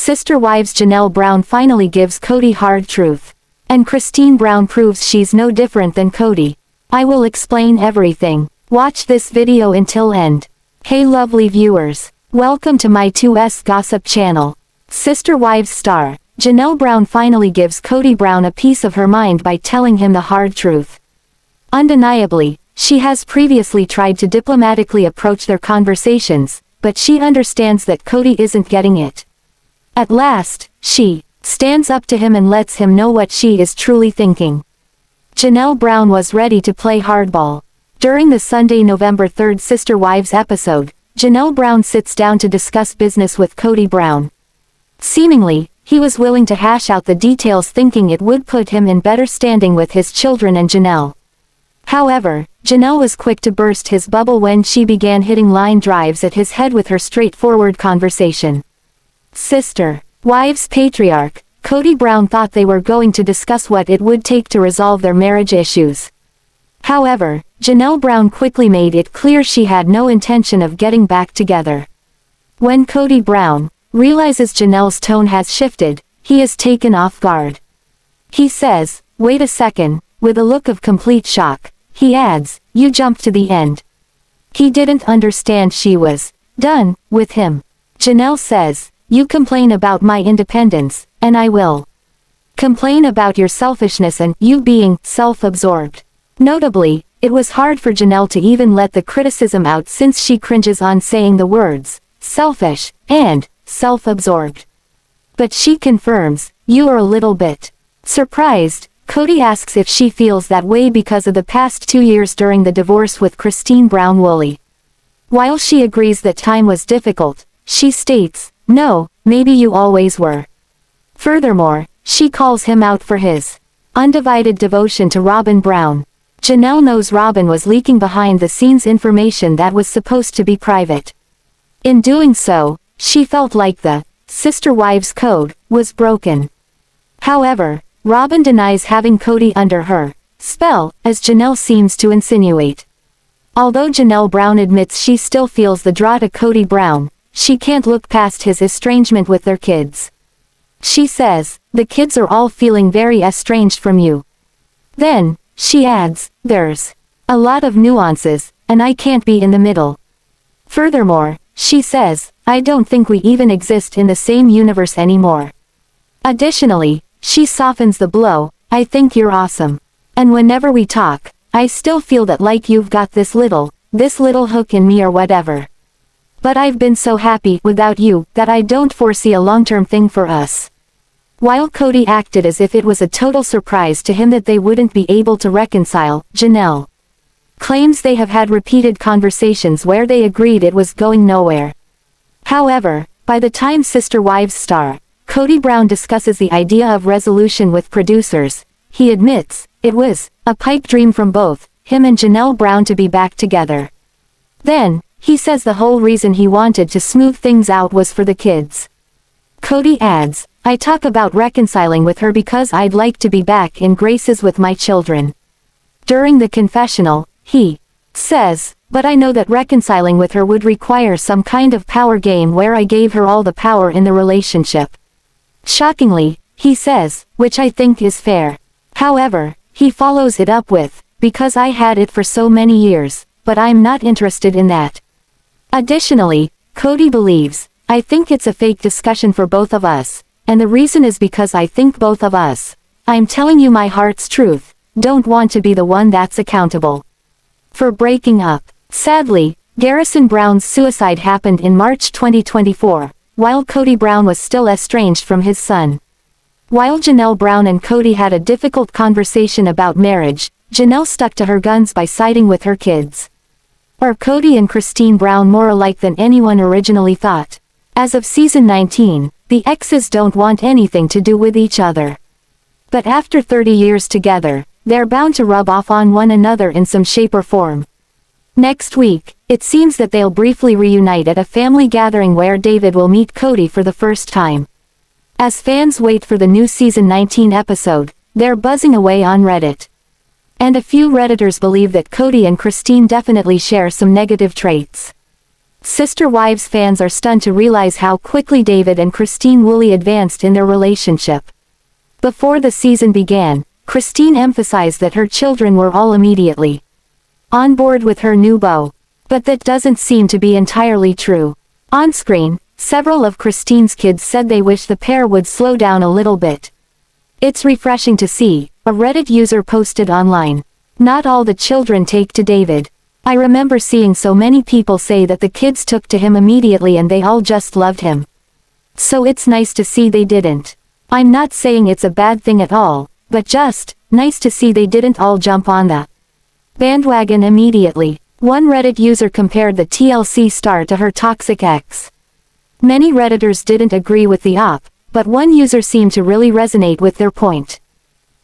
Sister wives Janelle Brown finally gives Kody hard truth. And Christine Brown proves she's no different than Kody. I will explain everything. Watch this video until end. Hey lovely viewers. Welcome to my 2S Gossip channel. Sister wives star, Janelle Brown finally gives Kody Brown a piece of her mind by telling him the hard truth. Undeniably, she has previously tried to diplomatically approach their conversations, but she understands that Kody isn't getting it. At last, she stands up to him and lets him know what she is truly thinking. Janelle Brown was ready to play hardball. During the Sunday, November 3rd Sister Wives episode, Janelle Brown sits down to discuss business with Kody Brown. Seemingly, he was willing to hash out the details, thinking it would put him in better standing with his children and Janelle. However, Janelle was quick to burst his bubble when she began hitting line drives at his head with her straightforward conversation. Sister wives patriarch, Kody Brown thought they were going to discuss what it would take to resolve their marriage issues. However, Janelle Brown quickly made it clear she had no intention of getting back together. When Kody Brown realizes Janelle's tone has shifted, he is taken off guard. He says, "Wait a second," with a look of complete shock. He adds, "You jumped to the end." He didn't understand she was done with him. Janelle says, "You complain about my independence, and I will complain about your selfishness and you being self-absorbed." Notably, it was hard for Janelle to even let the criticism out since she cringes on saying the words selfish and self-absorbed. But she confirms, "You are a little bit." Surprised, Kody asks if she feels that way because of the past 2 years during the divorce with Christine Brown Woolley. While she agrees that time was difficult, she states, "No, maybe you always were." Furthermore, she calls him out for his undivided devotion to Robyn Brown. Janelle knows Robyn was leaking behind the scenes information that was supposed to be private. In doing so, she felt like the sister wives code was broken. However, Robyn denies having Kody under her spell, as Janelle seems to insinuate. Although Janelle Brown admits she still feels the draw to Kody Brown, she can't look past his estrangement with their kids. She says, "The kids are all feeling very estranged from you." Then, she adds, "There's a lot of nuances, and I can't be in the middle." Furthermore, she says, "I don't think we even exist in the same universe anymore." Additionally, she softens the blow, "I think you're awesome. And whenever we talk, I still feel that like you've got this little hook in me or whatever. But I've been so happy without you that I don't foresee a long-term thing for us." While Kody acted as if it was a total surprise to him that they wouldn't be able to reconcile, Janelle claims they have had repeated conversations where they agreed it was going nowhere. However, by the time Sister Wives star, Kody Brown discusses the idea of resolution with producers, he admits, it was a pipe dream from both him and Janelle Brown to be back together. Then, he says the whole reason he wanted to smooth things out was for the kids. Kody adds, "I talk about reconciling with her because I'd like to be back in graces with my children." During the confessional, he says, "But I know that reconciling with her would require some kind of power game where I gave her all the power in the relationship." Shockingly, he says, which I think is fair. However, he follows it up with, "Because I had it for so many years, but I'm not interested in that." Additionally, Kody believes, "I think it's a fake discussion for both of us, and the reason is because I think both of us, I'm telling you my heart's truth, don't want to be the one that's accountable for breaking up." Sadly, Garrison Brown's suicide happened in March 2024, while Kody Brown was still estranged from his son. While Janelle Brown and Kody had a difficult conversation about marriage, Janelle stuck to her guns by siding with her kids. Are Kody and Christine Brown more alike than anyone originally thought? As of season 19, the exes don't want anything to do with each other. But after 30 years together, they're bound to rub off on one another in some shape or form. Next week, it seems that they'll briefly reunite at a family gathering where Devid will meet Kody for the first time. As fans wait for the new season 19 episode, they're buzzing away on Reddit. And a few Redditors believe that Kody and Christine definitely share some negative traits. Sister Wives fans are stunned to realize how quickly Devid and Christine Woolley advanced in their relationship. Before the season began, Christine emphasized that her children were all immediately on board with her new beau. But that doesn't seem to be entirely true. On screen, several of Christine's kids said they wish the pair would slow down a little bit. It's refreshing to see, a Reddit user posted online. Not all the children take to Devid. I remember seeing so many people say that the kids took to him immediately and they all just loved him. So it's nice to see they didn't. I'm not saying it's a bad thing at all, but just nice to see they didn't all jump on the bandwagon immediately. One Reddit user compared the TLC star to her toxic ex. Many Redditors didn't agree with the op, but one user seemed to really resonate with their point.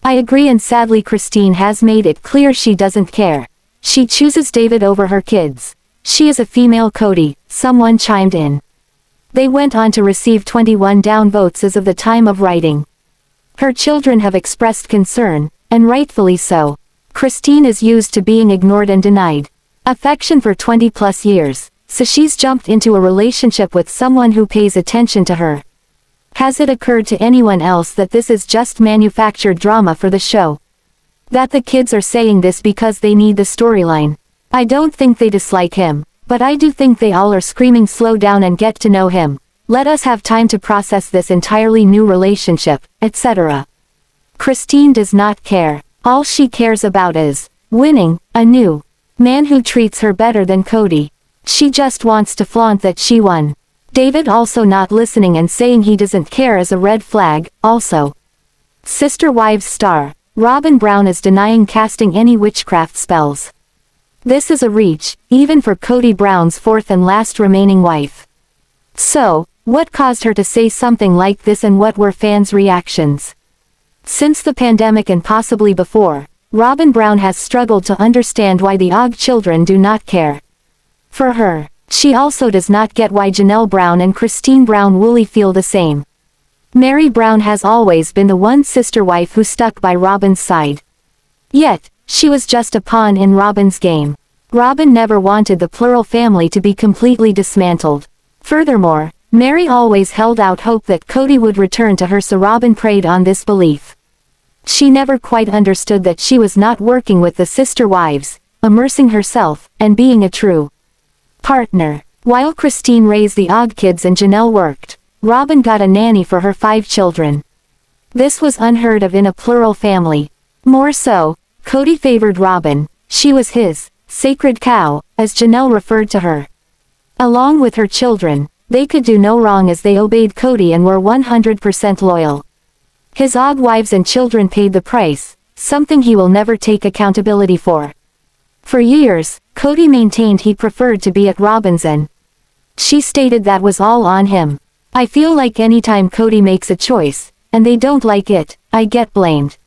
I agree, and sadly Christine has made it clear she doesn't care. She chooses Devid over her kids. She is a female Kody, someone chimed in. They went on to receive 21 down votes as of the time of writing. Her children have expressed concern, and rightfully so. Christine is used to being ignored and denied affection for 20+ years, so she's jumped into a relationship with someone who pays attention to her. Has it occurred to anyone else that this is just manufactured drama for the show? That the kids are saying this because they need the storyline? I don't think they dislike him, but I do think they all are screaming slow down and get to know him. Let us have time to process this entirely new relationship, etc. Christine does not care. All she cares about is winning a new man who treats her better than Kody. She just wants to flaunt that she won. Devid also not listening and saying he doesn't care is a red flag. Also, Sister Wives star Robyn Brown is denying casting any witchcraft spells. This is a reach, even for Kody Brown's fourth and last remaining wife. So, what caused her to say something like this, and what were fans' reactions? Since the pandemic and possibly before, Robyn Brown has struggled to understand why the OG children do not care for her. She also does not get why Janelle Brown and Christine Brown Woolley feel the same. Meri Brown has always been the one sister wife who stuck by Robyn's side. Yet, she was just a pawn in Robyn's game. Robyn never wanted the plural family to be completely dismantled. Furthermore, Meri always held out hope that Kody would return to her, so Robyn preyed on this belief. She never quite understood that she was not working with the sister wives, immersing herself, and being a true partner. While Christine raised the OG kids and Janelle worked, Robyn got a nanny for her 5 children. This was unheard of in a plural family. More so, Kody favored Robyn. She was his sacred cow, as Janelle referred to her. Along with her children, they could do no wrong as they obeyed Kody and were 100% loyal. His OG wives and children paid the price, something he will never take accountability for. For years, Kody maintained he preferred to be at Robyn's and she stated that was all on him. I feel like anytime Kody makes a choice, and they don't like it, I get blamed.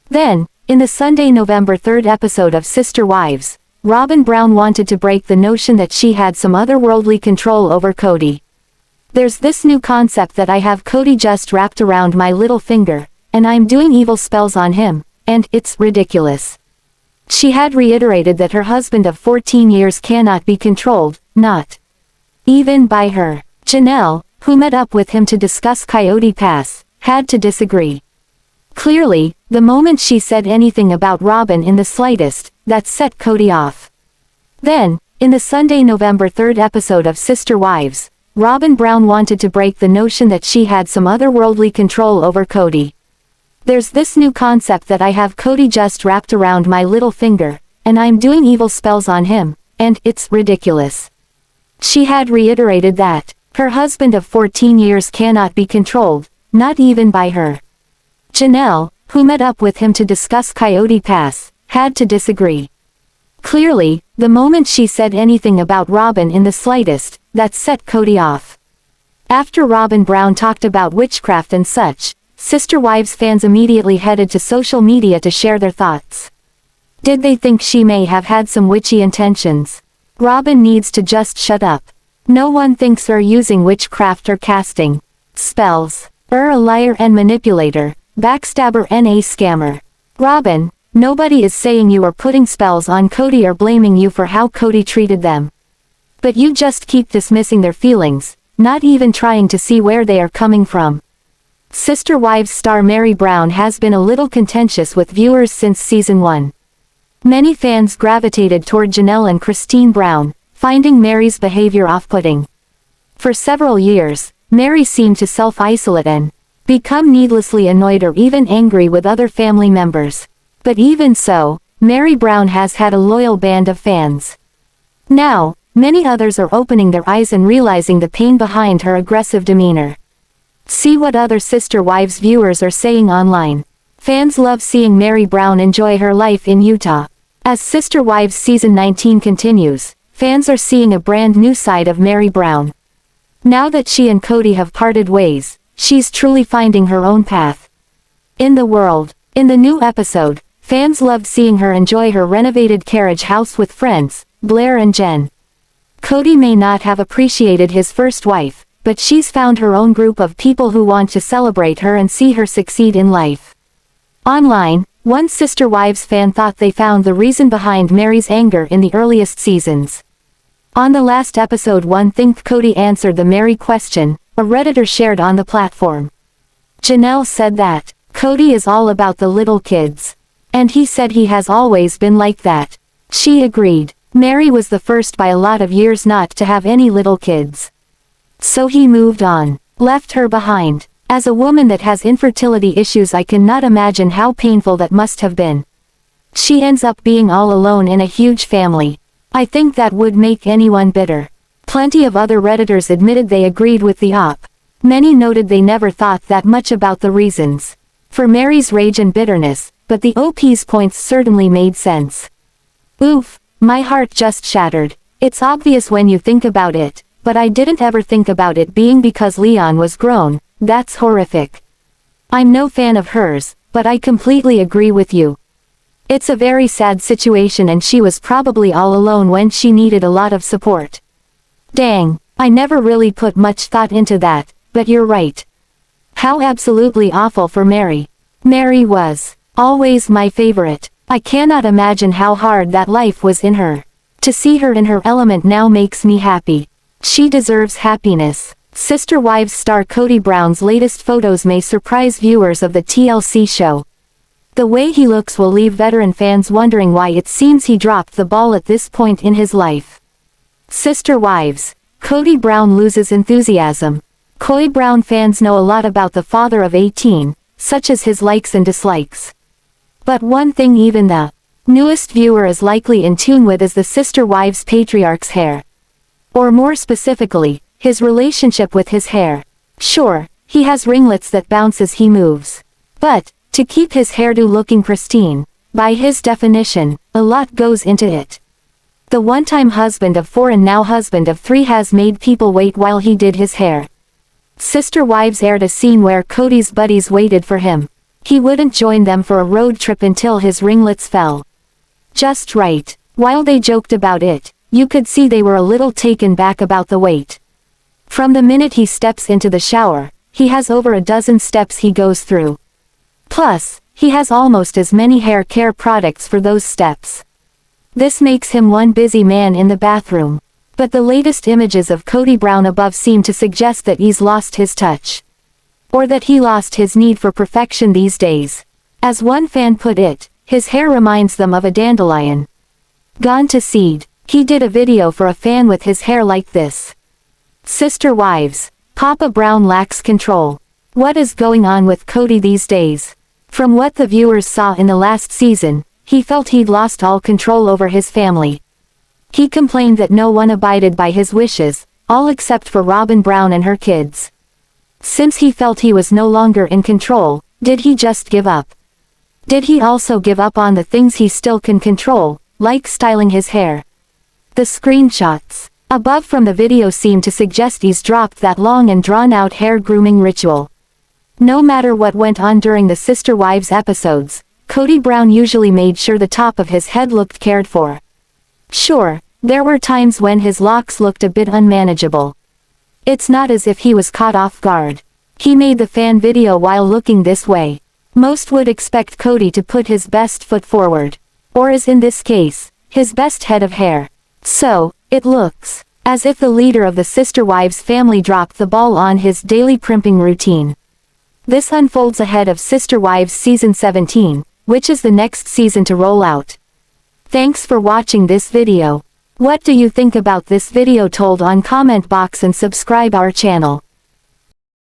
Then, in the Sunday, November 3rd episode of Sister Wives, Robyn Brown wanted to break the notion that she had some otherworldly control over Kody. There's this new concept that I have Kody just wrapped around my little finger, and I'm doing evil spells on him, and it's ridiculous. She had reiterated that her husband of 14 years cannot be controlled, not even by her. Janelle, who met up with him to discuss Coyote Pass, had to disagree. Clearly, the moment she said anything about Robyn in the slightest, that set Kody off. Then, in the Sunday, November 3rd episode of Sister Wives, Robyn Brown wanted to break the notion that she had some otherworldly control over Kody. There's this new concept that I have Kody just wrapped around my little finger, and I'm doing evil spells on him, and it's ridiculous. She had reiterated that her husband of 14 years cannot be controlled, not even by her. Janelle, who met up with him to discuss Coyote Pass, had to disagree. Clearly, the moment she said anything about Robyn in the slightest, that set Kody off. After Robyn Brown talked about witchcraft and such, Sister Wives fans immediately headed to social media to share their thoughts. Did they think she may have had some witchy intentions? Robyn needs to just shut up. No one thinks her using witchcraft or casting spells. A liar and manipulator, backstabber and a scammer. Robyn, nobody is saying you are putting spells on Kody or blaming you for how Kody treated them. But you just keep dismissing their feelings, not even trying to see where they are coming from. Sister Wives star Meri Brown has been a little contentious with viewers since season 1. Many fans gravitated toward Janelle and Christine Brown, finding Meri's behavior off-putting. For several years, Meri seemed to self-isolate and become needlessly annoyed or even angry with other family members. But even so, Meri Brown has had a loyal band of fans. Now, many others are opening their eyes and realizing the pain behind her aggressive demeanor. See what other Sister Wives viewers are saying online. Fans love seeing Meri Brown enjoy her life in Utah. As Sister Wives season 19 continues, fans are seeing a brand new side of Meri Brown. Now that she and Kody have parted ways, she's truly finding her own path in the world. In the new episode, fans loved seeing her enjoy her renovated carriage house with friends, Blair and Jen. Kody may not have appreciated his first wife, but she's found her own group of people who want to celebrate her and see her succeed in life. Online, one Sister Wives fan thought they found the reason behind Meri's anger in the earliest seasons. On the last episode, one think Kody answered the Meri question, a Redditor shared on the platform. Janelle said that Kody is all about the little kids. And he said he has always been like that. She agreed. Meri was the first by a lot of years not to have any little kids. So he moved on, left her behind. As a woman that has infertility issues, I cannot imagine how painful that must have been. She ends up being all alone in a huge family. I think that would make anyone bitter. Plenty of other Redditors admitted they agreed with the op. Many noted they never thought that much about the reasons for Meri's rage and bitterness, but the OP's points certainly made sense. Oof, my heart just shattered. It's obvious when you think about it, but I didn't ever think about it being because Leon was grown. That's horrific. I'm no fan of hers, but I completely agree with you. It's a very sad situation and she was probably all alone when she needed a lot of support. Dang, I never really put much thought into that, but you're right. How absolutely awful for Meri. Meri was always my favorite. I cannot imagine how hard that life was in her. To see her in her element now makes me happy. She deserves happiness. Sister Wives star Kody Brown's latest photos may surprise viewers of the TLC show. The way he looks will leave veteran fans wondering why it seems he dropped the ball at this point in his life. Sister Wives. Kody Brown loses enthusiasm. Kody Brown fans know a lot about the father of 18, such as his likes and dislikes. But one thing even the newest viewer is likely in tune with is the Sister Wives patriarch's hair. Or more specifically, his relationship with his hair. Sure, he has ringlets that bounce as he moves. But, to keep his hairdo looking pristine, by his definition, a lot goes into it. The one-time husband of 4 and now husband of 3 has made people wait while he did his hair. Sister Wives aired a scene where Kody's buddies waited for him. He wouldn't join them for a road trip until his ringlets fell just right. While they joked about it, you could see they were a little taken back about the wait. From the minute he steps into the shower, he has over a dozen steps he goes through. Plus, he has almost as many hair care products for those steps. This makes him one busy man in the bathroom. But the latest images of Kody Brown above seem to suggest that he's lost his touch. Or that he lost his need for perfection these days. As one fan put it, his hair reminds them of a dandelion gone to seed. He did a video for a fan with his hair like this. Sister Wives. Papa Brown lacks control. What is going on with Kody these days? From what the viewers saw in the last season, he felt he'd lost all control over his family. He complained that no one abided by his wishes, all except for Robyn Brown and her kids. Since he felt he was no longer in control, did he just give up? Did he also give up on the things he still can control, like styling his hair? The screenshots above from the video seem to suggest he's dropped that long and drawn-out hair grooming ritual. No matter what went on during the Sister Wives episodes, Kody Brown usually made sure the top of his head looked cared for. Sure, there were times when his locks looked a bit unmanageable. It's not as if he was caught off guard. He made the fan video while looking this way. Most would expect Kody to put his best foot forward. Or as in this case, his best head of hair. So, it looks As if the leader of the Sister Wives family dropped the ball on his daily primping routine. This unfolds ahead of Sister Wives Season 17, which is the next season to roll out. Thanks for watching this video. What do you think about this video? Told on comment box and subscribe our channel.